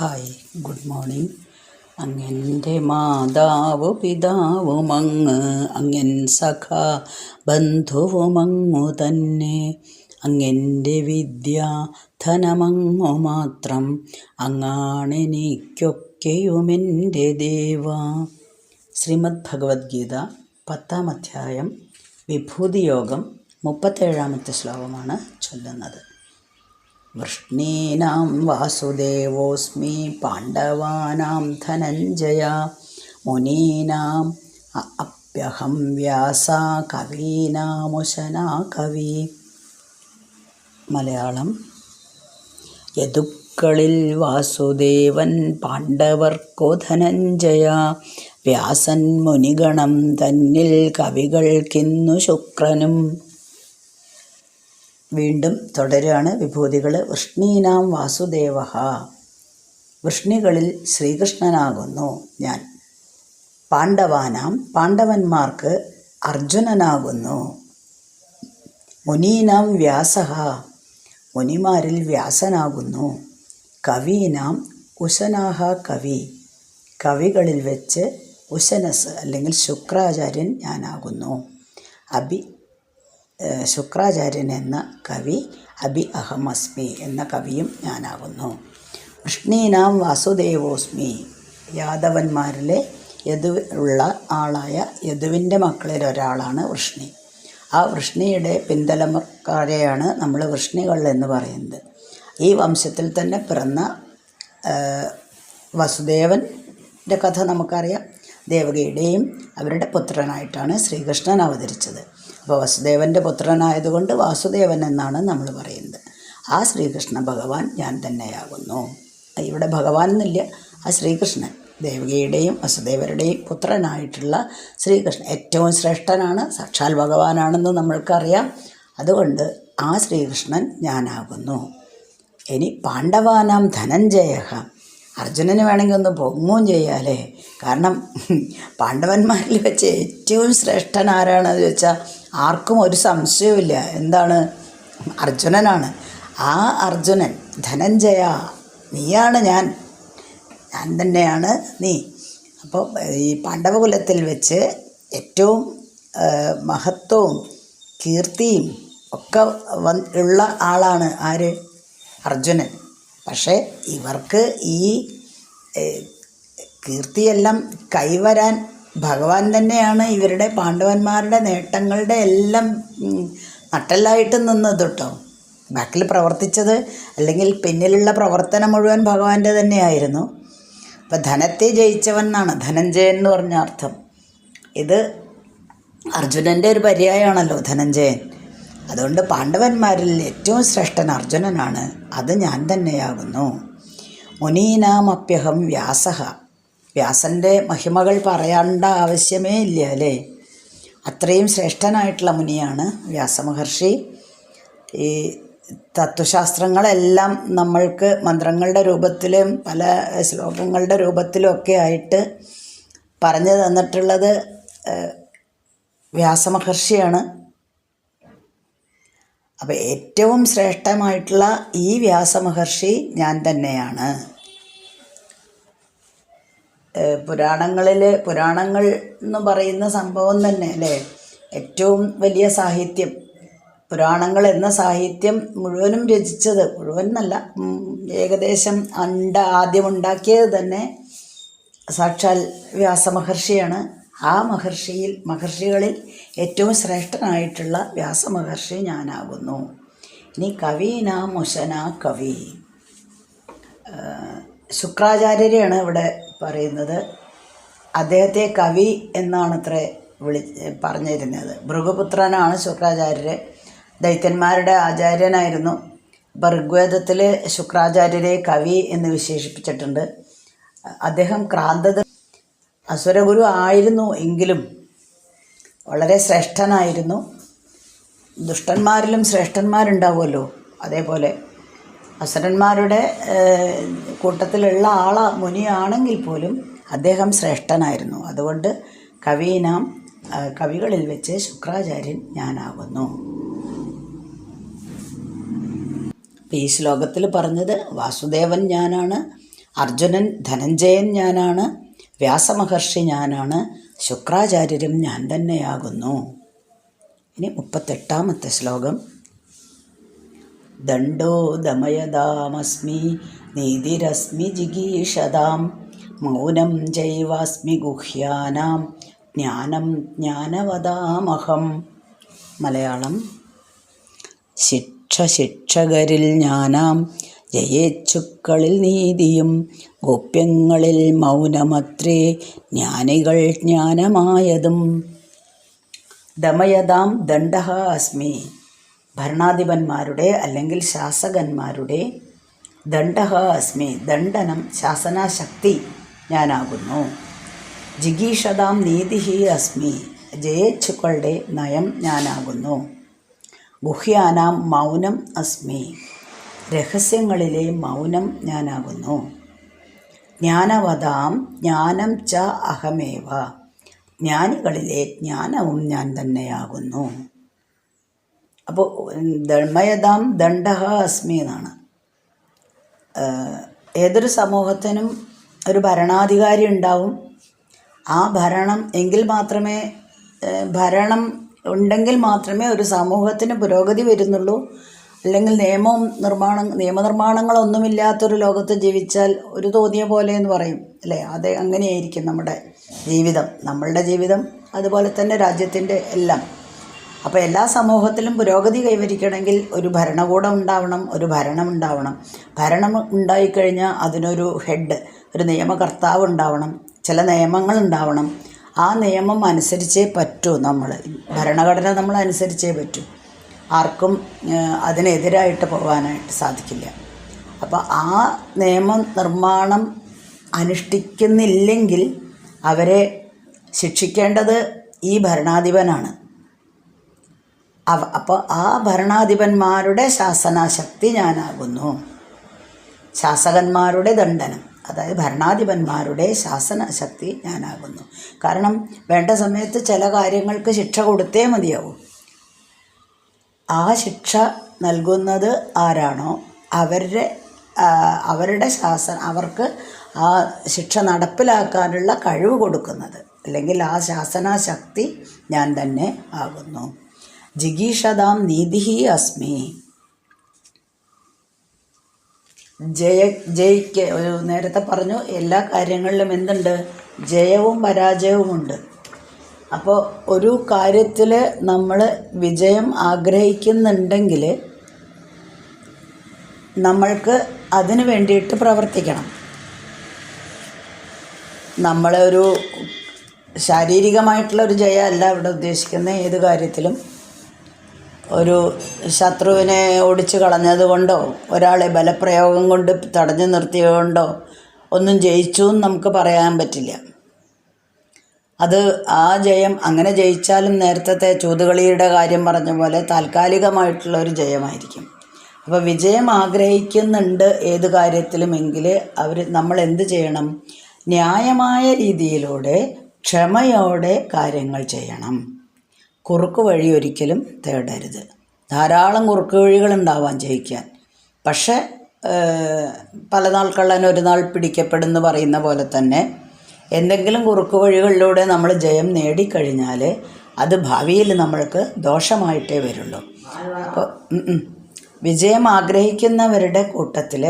Hi, good morning. അങ്ങൻ്റെ മാതാവ് പിതാവുമങ്ങ്, അങ്ങൻ സഖ ബന്ധുവുമങ്ങു തന്നെ. അങ്ങൻ്റെ വിദ്യാധനമങ്ങു മാത്രം, അങ്ങാണെനിക്കൊക്കെയുമെൻ്റെ ദേവ. ശ്രീമദ് ഭഗവത്ഗീത 10-ാം അധ്യായം വിഭൂതിയോഗം 37-ാമത്തെ ശ്ലോകമാണ് ചൊല്ലുന്നത്. വൃഷ്ണീനാം വാസുദേവോസ്മി പാണ്ഡവാനാം ധനഞ്ജയ, മുനീനാം അപ്യഹം വ്യാസ, കവീനാമുശനാ കവി. മലയാളം. യദുക്കളിൽ വാസുദേവൻ, പാണ്ഡവർക്കു ധനഞ്ജയ, വ്യാസൻ മുനിഗണം തന്നിൽ കവികൾക്കിന്നു ശുക്രനും. വീണ്ടും തുടരുകയാണ് വിഭൂതികൾ. വൃഷ്ണീനാം വാസുദേവ, വൃഷ്ണികളിൽ ശ്രീകൃഷ്ണനാകുന്നു ഞാൻ. പാണ്ഡവാനാം, പാണ്ഡവന്മാർക്ക് അർജുനനാകുന്നു. മുനീനാം വ്യാസ, മുനിമാരിൽ വ്യാസനാകുന്നു. കവീനാം ഉശനാഹ കവി, കവികളിൽ വെച്ച് ഉശനസ് അല്ലെങ്കിൽ ശുക്രാചാര്യൻ ഞാനാകുന്നു. ശുക്രാചാര്യൻ എന്ന കവി, അഹമസ്മി എന്ന കവിയും ഞാനാകുന്നു. വൃഷ്ണീനാം വാസുദേവോസ്മി, യാദവന്മാരിലെ ഉള്ള ആളായ യദുവിൻ്റെ മക്കളിൽ ഒരാളാണ് വൃഷ്ണി. ആ വൃഷ്ണിയുടെ പിന്തലക്കാരെയാണ് നമ്മൾ വൃഷ്ണികൾ എന്ന് പറയുന്നത്. ഈ വംശത്തിൽ തന്നെ പിറന്ന വസുദേവൻ്റെ കഥ നമുക്കറിയാം. ദേവകിയുടെയും അവരുടെ പുത്രനായിട്ടാണ് ശ്രീകൃഷ്ണൻ അവതരിച്ചത്. അപ്പോൾ വസുദേവൻ്റെ പുത്രനായതുകൊണ്ട് വാസുദേവൻ എന്നാണ് നമ്മൾ പറയുന്നത്. ആ ശ്രീകൃഷ്ണ ഭഗവാൻ ഞാൻ തന്നെയാകുന്നു. ഇവിടെ ഭഗവാൻ എന്നില്ല, ആ ശ്രീകൃഷ്ണൻ, ദേവകിയുടെയും വസുദേവരുടെയും പുത്രനായിട്ടുള്ള ശ്രീകൃഷ്ണൻ ഏറ്റവും ശ്രേഷ്ഠനാണ്, സാക്ഷാൽ ഭഗവാനാണെന്ന് നമ്മൾക്കറിയാം. അതുകൊണ്ട് ആ ശ്രീകൃഷ്ണൻ ഞാനാകുന്നു. ഇനി പാണ്ഡവാനാം ധനഞ്ജയ, അർജുനന് വേണമെങ്കിൽ ഒന്ന് പൊങ്ങുകയും ചെയ്യാലേ. കാരണം പാണ്ഡവന്മാരിൽ വെച്ച് ഏറ്റവും ശ്രേഷ്ഠൻ ആരാണെന്ന് ചോദിച്ചാൽ ആർക്കും ഒരു സംശയവുമില്ല. എന്താണ്? അർജുനനാണ്. ആ അർജുനൻ, ധനഞ്ജയ, നീയാണ് ഞാൻ തന്നെയാണ് നീ. അപ്പോൾ ഈ പാണ്ഡവകുലത്തിൽ വെച്ച് ഏറ്റവും മഹത്വവും കീർത്തിയും ഒക്കെ ഉള്ള ആളാണ് ആര്? അർജുനൻ. പക്ഷേ ഇവർക്ക് ഈ കീർത്തിയെല്ലാം കൈവരാൻ ഭഗവാൻ തന്നെയാണ് ഇവരുടെ പാണ്ഡവന്മാരുടെ നേട്ടങ്ങളുടെ എല്ലാം നട്ടെല്ലായിട്ട് നിന്നത് കേട്ടോ. ബാക്കിൽ പ്രവർത്തിച്ചത് അല്ലെങ്കിൽ പിന്നിലുള്ള പ്രവർത്തനം മുഴുവൻ ഭഗവാന്റെ തന്നെയായിരുന്നു. അപ്പം ധനത്തെ ജയിച്ചവൻ എന്നാണ് ധനഞ്ജയൻ എന്ന് പറഞ്ഞ അർത്ഥം. ഇത് അർജുനൻ്റെ ഒരു പര്യായമാണല്ലോ ധനഞ്ജയൻ. അതുകൊണ്ട് പാണ്ഡവന്മാരിൽ ഏറ്റവും ശ്രേഷ്ഠൻ അർജുനനാണ്. അത് ഞാൻ തന്നെയാകുന്നു. മുനീനാമപ്യഹം വ്യാസ, വ്യാസൻ്റെ മഹിമകൾ പറയേണ്ട ആവശ്യമേ ഇല്ല അല്ലേ. അത്രയും ശ്രേഷ്ഠനായിട്ടുള്ള മുനിയാണ് വ്യാസമഹർഷി. ഈ തത്വശാസ്ത്രങ്ങളെല്ലാം നമ്മൾക്ക് മന്ത്രങ്ങളുടെ രൂപത്തിലും പല ശ്ലോകങ്ങളുടെ രൂപത്തിലും ഒക്കെ ആയിട്ട് പറഞ്ഞു തന്നിട്ടുള്ളത് വ്യാസമഹർഷിയാണ്. അപ്പോൾ ഏറ്റവും ശ്രേഷ്ഠമായിട്ടുള്ള ഈ വ്യാസമഹർഷി ഞാൻ തന്നെയാണ്. പുരാണങ്ങൾ എന്ന് പറയുന്ന സംഭവം തന്നെ അല്ലേ, ഏറ്റവും വലിയ സാഹിത്യം. പുരാണങ്ങൾ എന്ന സാഹിത്യം മുഴുവനും രചിച്ചത്, മുഴുവൻ എന്നല്ല, ഏകദേശം ആദ്യം ഉണ്ടാക്കിയത് തന്നെ സാക്ഷാൽ വ്യാസമഹർഷിയാണ്. ആ മഹർഷികളിൽ ഏറ്റവും ശ്രേഷ്ഠനായിട്ടുള്ള വ്യാസമഹർഷി ഞാനാകുന്നു. ഇനി കവീനാം ഉശനാ കവി, ശുക്രാചാര്യരെയാണ് ഇവിടെ പറയുന്നത്. അദ്ദേഹത്തെ കവി എന്നാണ് അത്ര പറഞ്ഞിരുന്നത്. ഭൃഗുപുത്രനാണ് ശുക്രാചാര്യർ, ദൈത്യന്മാരുടെ ആചാര്യനായിരുന്നു. അപ്പോൾ ഋഗ്വേദത്തിൽ ശുക്രാചാര്യരെ കവി എന്ന് വിശേഷിപ്പിച്ചിട്ടുണ്ട്. അദ്ദേഹം ക്രാന്തത അസുരഗുരു ആയിരുന്നു എങ്കിലും വളരെ ശ്രേഷ്ഠനായിരുന്നു. ദുഷ്ടന്മാരിലും ശ്രേഷ്ഠന്മാരുണ്ടാവുമല്ലോ, അതേപോലെ അസുരന്മാരുടെ കൂട്ടത്തിലുള്ള മുനിയാണെങ്കിൽ പോലും അദ്ദേഹം ശ്രേഷ്ഠനായിരുന്നു. അതുകൊണ്ട് കവികളിൽ വെച്ച് ശുക്രാചാര്യൻ ഞാനാകുന്നു. ഈ ശ്ലോകത്തിൽ പറഞ്ഞത് വാസുദേവൻ ഞാനാണ്, അർജുനൻ ധനഞ്ജയൻ ഞാനാണ്, വ്യാസമഹർഷി ഞാനാണ്, ശുക്രാചാര്യരും ഞാൻ തന്നെയാകുന്നു. ഇനി 38ാമത്തെ ശ്ലോകം. ദണ്ഡോ ദമയതാമസ്മി നീതിരസ്മി ജിഗീഷതാം മൗനം ജൈവാസ്മി ഗുഹ്യാനാം ജ്ഞാനം ജ്ഞാനവതാമഹം. മലയാളം. ശിക്ഷകരിൽ ജ്ഞാനാം ജയേച്ഛുക്കളിൽ നീതിയും ഗോപ്യങ്ങളിൽ മൗനമത്രേ ജ്ഞാനികൾ ജ്ഞാനമായതും. ദമയതാം ദണ്ഡഃ അസ്മി. ഭരണാധിപന്മാരുടെ അല്ലെങ്കിൽ ശാസകന്മാരുടെ ദണ്ഡഃ അസ്മി. ദണ്ഡനം ശാസനാശക്തി ഞാനാകുന്നു. ജിഗീഷതാം നീതിഃ അസ്മി. ജയേച്ഛുക്കളുടെ നയം ഞാനാകുന്നു. ഗുഹ്യാനാം മൗനം അസ്മി. രഹസ്യങ്ങളിലെ മൗനം ഞാനാകുന്നു. ജ്ഞാനവതാം ജ്ഞാനം ച അഹമേവ. ജ്ഞാനികളിലെ ജ്ഞാനവും ഞാൻ തന്നെയാകുന്നു. അപ്പോൾ ദമയതാം ദണ്ഡഃ അസ്മി എന്നാണ്. ഏതൊരു സമൂഹത്തിനും ഒരു ഭരണാധികാരി ഉണ്ടാവും. ആ ഭരണം ഉണ്ടെങ്കിൽ മാത്രമേ ഒരു സമൂഹത്തിന് പുരോഗതി വരുന്നുള്ളൂ. അല്ലെങ്കിൽ നിയമനിർമ്മാണങ്ങളൊന്നുമില്ലാത്തൊരു ലോകത്ത് ജീവിച്ചാൽ ഒരു തോന്നിയ പോലെ എന്ന് പറയും അല്ലേ? അത് അങ്ങനെയായിരിക്കും നമ്മളുടെ ജീവിതം അതുപോലെ തന്നെ രാജ്യത്തിൻ്റെ എല്ലാം. അപ്പോൾ എല്ലാ സമൂഹത്തിലും പുരോഗതി കൈവരിക്കണമെങ്കിൽ ഒരു ഭരണകൂടം ഉണ്ടാവണം, ഒരു ഭരണം ഉണ്ടാവണം. ഭരണം ഉണ്ടായിക്കഴിഞ്ഞാൽ അതിനൊരു ഹെഡ്, ഒരു നിയമകർത്താവ് ഉണ്ടാവണം, ചില നിയമങ്ങൾ ഉണ്ടാവണം. ആ നിയമം അനുസരിച്ചേ പറ്റൂ. ഭരണഘടന നമ്മൾ അനുസരിച്ചേ പറ്റൂ. ആർക്കും അതിനെതിരായിട്ട് പോകാനായിട്ട് സാധിക്കില്ല. അപ്പോൾ ആ നിർമ്മാണം അനുഷ്ഠിക്കുന്നില്ലെങ്കിൽ അവരെ ശിക്ഷിക്കേണ്ടത് ഈ ഭരണാധിപനാണ്. അപ്പോൾ ആ ഭരണാധിപന്മാരുടെ ശാസനാശക്തി ഞാനാകുന്നു. ശാസകന്മാരുടെ ദണ്ഡനം, അതായത് ഭരണാധിപന്മാരുടെ ശാസനശക്തി ഞാനാകുന്നു. കാരണം വേണ്ട സമയത്ത് ചില കാര്യങ്ങൾക്ക് ശിക്ഷ കൊടുത്തേ മതിയാവും. ആ ശിക്ഷ നൽകുന്നത് ആരാണോ അവർക്ക് ആ ശിക്ഷ നടപ്പിലാക്കാനുള്ള കഴിവ് കൊടുക്കുന്നത്, അല്ലെങ്കിൽ ആ ശാസനാശക്തി ഞാൻ തന്നെ ആകുന്നു. ജിഗീഷതാം നീതിഃ അസ്മി. ജയിക്ക് നേരത്തെ പറഞ്ഞു, എല്ലാ കാര്യങ്ങളിലും എന്തുണ്ട്? ജയവും പരാജയവുമുണ്ട്. അപ്പോൾ ഒരു കാര്യത്തിൽ നമ്മൾ വിജയം ആഗ്രഹിക്കുന്നുണ്ടെങ്കിൽ നമ്മൾക്ക് അതിന് വേണ്ടിയിട്ട് പ്രവർത്തിക്കണം. നമ്മളൊരു ശാരീരികമായിട്ടുള്ള ഒരു ജയമല്ല ഇവിടെ ഉദ്ദേശിക്കുന്ന. ഏത് കാര്യത്തിലും ഒരു ശത്രുവിനെ ഓടിച്ചു കളഞ്ഞതുകൊണ്ടോ ഒരാളെ ബലപ്രയോഗം കൊണ്ട് തടഞ്ഞു നിർത്തിയതുകൊണ്ടോ ഒന്നും ജയിച്ചു എന്ന് നമുക്ക് പറയാൻ പറ്റില്ല. അത് ആ ജയം അങ്ങനെ ജയിച്ചാലും നേരത്തെ ചൂതുകളിയുടെ കാര്യം പറഞ്ഞ പോലെ താൽക്കാലികമായിട്ടുള്ള ഒരു ജയമായിരിക്കും. അപ്പോൾ വിജയം ആഗ്രഹിക്കുന്നുണ്ട് ഏത് കാര്യത്തിലുമെങ്കിൽ നമ്മൾ എന്ത് ചെയ്യണം? ന്യായമായ രീതിയിലൂടെ ക്ഷമയോടെ കാര്യങ്ങൾ ചെയ്യണം. കുറുക്ക് വഴി ഒരിക്കലും തേടരുത്. ധാരാളം കുറുക്ക് വഴികളുണ്ടാവാൻ ജയിക്കാൻ. പക്ഷേ പല നാൾ കള്ളൻ ഒരു നാൾ പിടിക്കപ്പെടുമെന്ന് പറയുന്ന പോലെ തന്നെ എന്തെങ്കിലും കുറുക്ക് വഴികളിലൂടെ നമ്മൾ ജയം നേടിക്കഴിഞ്ഞാൽ അത് ഭാവിയിൽ നമ്മൾക്ക് ദോഷമായിട്ടേ വരുള്ളൂ. അപ്പോൾ വിജയം ആഗ്രഹിക്കുന്നവരുടെ കൂട്ടത്തിൽ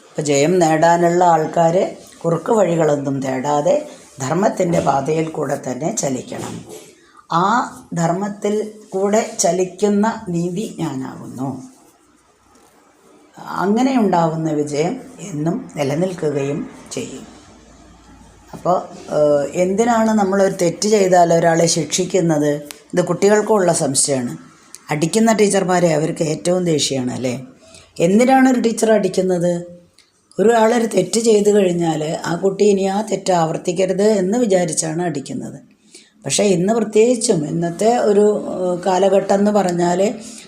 ഇപ്പോൾ ജയം നേടാനുള്ള ആൾക്കാർ കുറുക്ക് വഴികളൊന്നും തേടാതെ ധർമ്മത്തിൻ്റെ പാതയിൽ കൂടെ തന്നെ ചലിക്കണം. ആ ധർമ്മത്തിൽ കൂടെ ചലിക്കുന്ന നീതി ഞാനാകുന്നു. അങ്ങനെ ഉണ്ടാകുന്ന വിജയം എന്നും നിലനിൽക്കുകയും ചെയ്യും. അപ്പോൾ എന്തിനാണ് നമ്മളൊരു തെറ്റ് ചെയ്താൽ ഒരാളെ ശിക്ഷിക്കുന്നത്? ഇത് കുട്ടികൾക്കുള്ള സംശയമാണ്. അടിക്കുന്ന ടീച്ചർമാരെ അവർക്ക് ഏറ്റവും ദേഷ്യമാണ് അല്ലേ? എന്തിനാണ് ഒരു ടീച്ചർ അടിക്കുന്നത്? ഒരാളൊരു തെറ്റ് ചെയ്തു കഴിഞ്ഞാൽ ആ കുട്ടി ഇനി ആ തെറ്റ് ആവർത്തിക്കരുത് എന്ന് വിചാരിച്ചാണ് അടിക്കുന്നത്. പക്ഷേ പ്രത്യേകിച്ചും ഇന്നത്തെ ഒരു കാലഘട്ടം എന്ന് പറഞ്ഞാൽ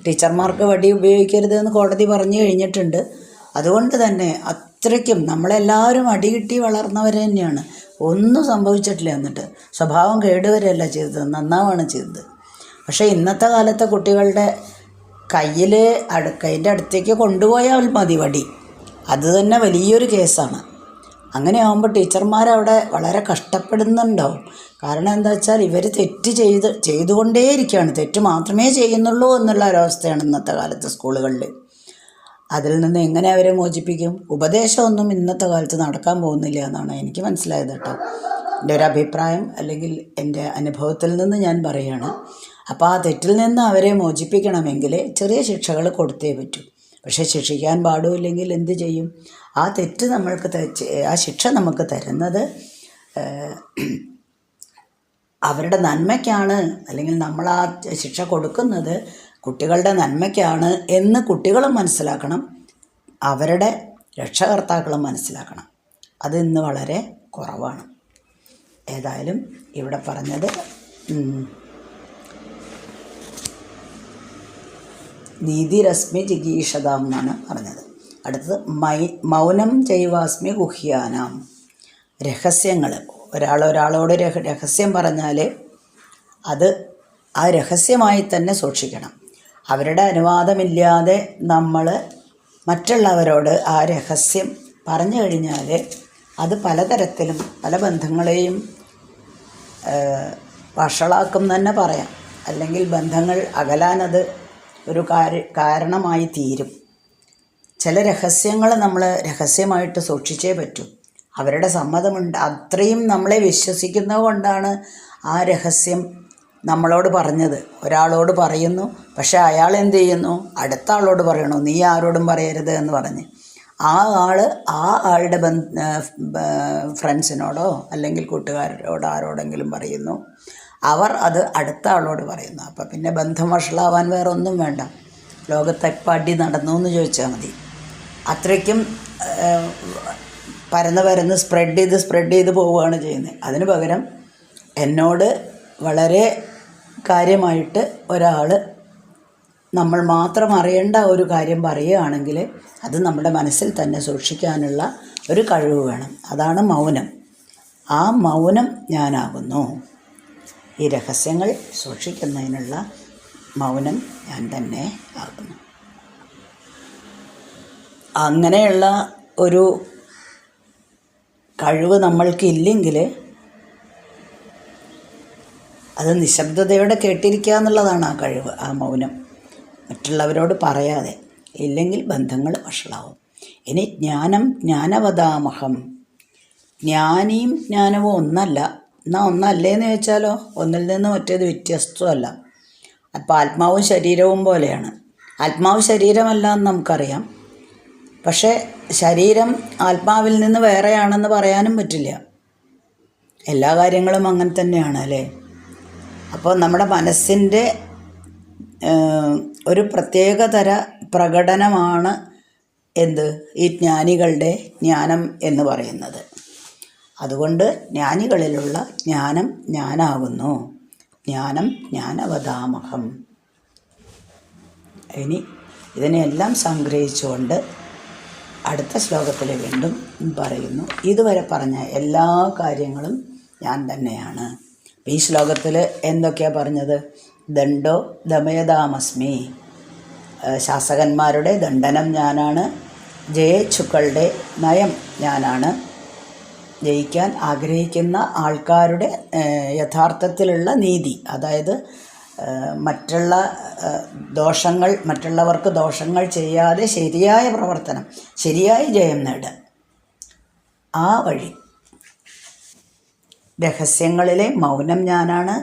ടീച്ചർമാർക്ക് വടി ഉപയോഗിക്കരുത് എന്ന് കോടതി പറഞ്ഞു കഴിഞ്ഞിട്ടുണ്ട്. അതുകൊണ്ട് തന്നെ അത്രയ്ക്കും നമ്മളെല്ലാവരും അടി കിട്ടി വളർന്നവർ തന്നെയാണ്. ഒന്നും സംഭവിച്ചിട്ടില്ല. എന്നിട്ട് സ്വഭാവം കേടുവരെയല്ല ചെയ്തത്, നന്നാവാണ് ചെയ്തത്. പക്ഷേ ഇന്നത്തെ കാലത്തെ കുട്ടികളുടെ കയ്യിൻ്റെ അടുത്തേക്ക് കൊണ്ടുപോയാൽ മതി വടി. അത് തന്നെ വലിയൊരു കേസാണ്. അങ്ങനെ ആകുമ്പോൾ ടീച്ചർമാരവിടെ വളരെ കഷ്ടപ്പെടുന്നുണ്ടാവും. കാരണം എന്താ വെച്ചാൽ ഇവർ തെറ്റ് ചെയ്തുകൊണ്ടേയിരിക്കുകയാണ്, തെറ്റ് മാത്രമേ ചെയ്യുന്നുള്ളൂ എന്നുള്ള ഒരവസ്ഥയാണ് ഇന്നത്തെ കാലത്ത് സ്കൂളുകളിൽ. അതിൽ നിന്ന് എങ്ങനെ അവരെ മോചിപ്പിക്കും? ഉപദേശമൊന്നും ഇന്നത്തെ കാലത്ത് നടക്കാൻ പോകുന്നില്ല എന്നാണ് എനിക്ക് മനസ്സിലായത് കേട്ടോ. എൻ്റെ ഒരു അഭിപ്രായം, അല്ലെങ്കിൽ എൻ്റെ അനുഭവത്തിൽ നിന്ന് ഞാൻ പറയുകയാണ്. അപ്പോൾ ആ തെറ്റിൽ നിന്ന് അവരെ മോചിപ്പിക്കണമെങ്കിൽ ചെറിയ ശിക്ഷകൾ കൊടുത്തേ പറ്റൂ. പക്ഷേ ശിക്ഷിക്കാൻ പാടുമില്ലെങ്കിൽ എന്ത് ചെയ്യും? ആ തെറ്റ് ആ ശിക്ഷ നമുക്ക് തരുന്നത് അവരുടെ നന്മയ്ക്കാണ്, അല്ലെങ്കിൽ നമ്മൾ ആ ശിക്ഷ കൊടുക്കുന്നത് കുട്ടികളുടെ നന്മയ്ക്കാണ് എന്ന് കുട്ടികളും മനസ്സിലാക്കണം, അവരുടെ രക്ഷകർത്താക്കളും മനസ്സിലാക്കണം. അത് ഇന്ന് വളരെ കുറവാണ്. ഏതായാലും ഇവിടെ പറഞ്ഞത് നീതിരശ്മി ജിഗീഷതാം എന്നാണ് പറഞ്ഞത്. അടുത്തത് മൗനം ജൈവാസ്മി ഗുഹ്യാനാം. രഹസ്യങ്ങൾ, ഒരാളോട് രഹസ്യം പറഞ്ഞാൽ അത് ആ രഹസ്യമായി തന്നെ സൂക്ഷിക്കണം. അവരുടെ അനുവാദമില്ലാതെ നമ്മൾ മറ്റുള്ളവരോട് ആ രഹസ്യം പറഞ്ഞു കഴിഞ്ഞാൽ അത് പലതരത്തിലും പല ബന്ധങ്ങളെയും വഷളാക്കും തന്നെ പറയാം. അല്ലെങ്കിൽ ബന്ധങ്ങൾ അകലാനത് ഒരു കാരണമായി തീരും. ചില രഹസ്യങ്ങൾ നമ്മൾ രഹസ്യമായിട്ട് സൂക്ഷിച്ചേ പറ്റൂ. അവരുടെ സമ്മതമുണ്ട്, അത്രയും നമ്മളെ വിശ്വസിക്കുന്നത് കൊണ്ടാണ് ആ രഹസ്യം നമ്മളോട് പറഞ്ഞത്. ഒരാളോട് പറയുന്നു, പക്ഷേ അയാൾ എന്ത് ചെയ്യുന്നു? അടുത്ത ആളോട് പറയണു, നീ ആരോടും പറയരുത് എന്ന് പറഞ്ഞ് ആ ആളുടെ ഫ്രണ്ട്സിനോടോ അല്ലെങ്കിൽ കൂട്ടുകാരോടോ ആരോടെങ്കിലും പറയുന്നു. അവർ അത് അടുത്ത ആളോട് പറയുന്നു. അപ്പം പിന്നെ ബന്ധം വഷളാവാൻ വേറെ ഒന്നും വേണ്ട. ലോകത്ത് എപ്പോൾ അടി നടന്നു എന്ന് ചോദിച്ചാൽ മതി. അത്രയ്ക്കും പരന്ന് സ്പ്രെഡ് ചെയ്ത് പോവുകയാണ് ചെയ്യുന്നത്. അതിന് പകരം എന്നോട് വളരെ കാര്യമായിട്ട് ഒരാൾ നമ്മൾ മാത്രം അറിയേണ്ട ഒരു കാര്യം പറയുകയാണെങ്കിൽ അത് നമ്മുടെ മനസ്സിൽ തന്നെ സൂക്ഷിക്കാനുള്ള ഒരു കഴിവ് വേണം. അതാണ് മൗനം. ആ മൗനം ഞാനാകുന്നു. ഈ രഹസ്യങ്ങൾ സൂക്ഷിക്കുന്നതിനുള്ള മൗനം ഞാൻ തന്നെ ആകുന്നു. അങ്ങനെയുള്ള ഒരു കഴിവ് നമ്മൾക്കില്ലെങ്കിൽ അത് നിശബ്ദതയോടെ കേട്ടിരിക്കുക എന്നുള്ളതാണ് ആ കഴിവ്, ആ മൗനം. മറ്റുള്ളവരോട് പറയാതെ. ഇല്ലെങ്കിൽ ബന്ധങ്ങൾ വഷളാവും. ഇനി ജ്ഞാനവതാമഹം. ജ്ഞാനിയും ജ്ഞാനവും ഒന്നല്ല. എന്നാൽ ഒന്നല്ലേന്ന് ചോദിച്ചാലോ, ഒന്നിൽ നിന്ന് മറ്റേത് വ്യത്യസ്തമല്ല. അപ്പോൾ ആത്മാവും ശരീരവും പോലെയാണ്. ആത്മാവ് ശരീരമല്ല എന്ന് നമുക്കറിയാം, പക്ഷേ ശരീരം ആത്മാവിൽ നിന്ന് വേറെയാണെന്ന് പറയാനും പറ്റില്ല. എല്ലാ കാര്യങ്ങളും അങ്ങനെ തന്നെയാണ് അല്ലേ? അപ്പോൾ നമ്മുടെ മനസ്സിൻ്റെ ഒരു പ്രത്യേകതര പ്രകടനമാണ് ഈ ജ്ഞാനികളുടെ ജ്ഞാനം എന്ന് പറയുന്നത്. അതുകൊണ്ട് ജ്ഞാനികളിലുള്ള ജ്ഞാനം ഞാനാകുന്നു. ജ്ഞാനം ജ്ഞാനവതാമഹം. ഇനി ഇതിനെല്ലാം സംഗ്രഹിച്ചുകൊണ്ട് അടുത്ത ശ്ലോകത്തിൽ വീണ്ടും പറയുന്നു, ഇതുവരെ പറഞ്ഞ എല്ലാ കാര്യങ്ങളും ഞാൻ തന്നെയാണ്. ഈ ശ്ലോകത്തിൽ എന്തൊക്കെയാണ് പറഞ്ഞത്? ദണ്ഡോ ദമയതാമസ്മി. ശാസകന്മാരുടെ ദണ്ഡനം ഞാനാണ്. ജയിച്ചുക്കളുടെ നയം ഞാനാണ്. ജയിക്കാൻ ആഗ്രഹിക്കുന്ന ആൾക്കാരുടെ യഥാർത്ഥത്തിലുള്ള നീതി, അതായത് മറ്റുള്ളവർക്ക് ദോഷങ്ങൾ ചെയ്യാതെ ശരിയായ പ്രവർത്തനം, ശരിയായ ജയം നേടുക, ആ വഴി. രഹസ്യങ്ങളിലെ മൗനം ഞാനാണ്,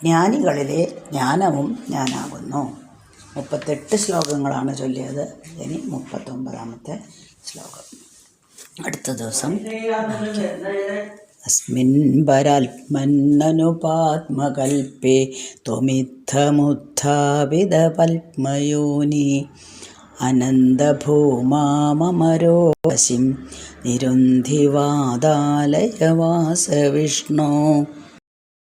ജ്ഞാനികളിലെ ജ്ഞാനവും ഞാനാകുന്നു. 38 ശ്ലോകങ്ങളാണ് ചൊല്ലിയത്. ഇനി 39ാമത്തെ ശ്ലോകം അടുത്ത ദിവസം. അസ്മിൻ പരാത്മന്നനുപാത്മകൽപ്പേ ത്വമിത്തമുത്ഥാപിതപത്മയോനി അനന്തഭൂമാമരോവശിം നിരുന്ധിവാദാലയവാസവിഷ്ണോ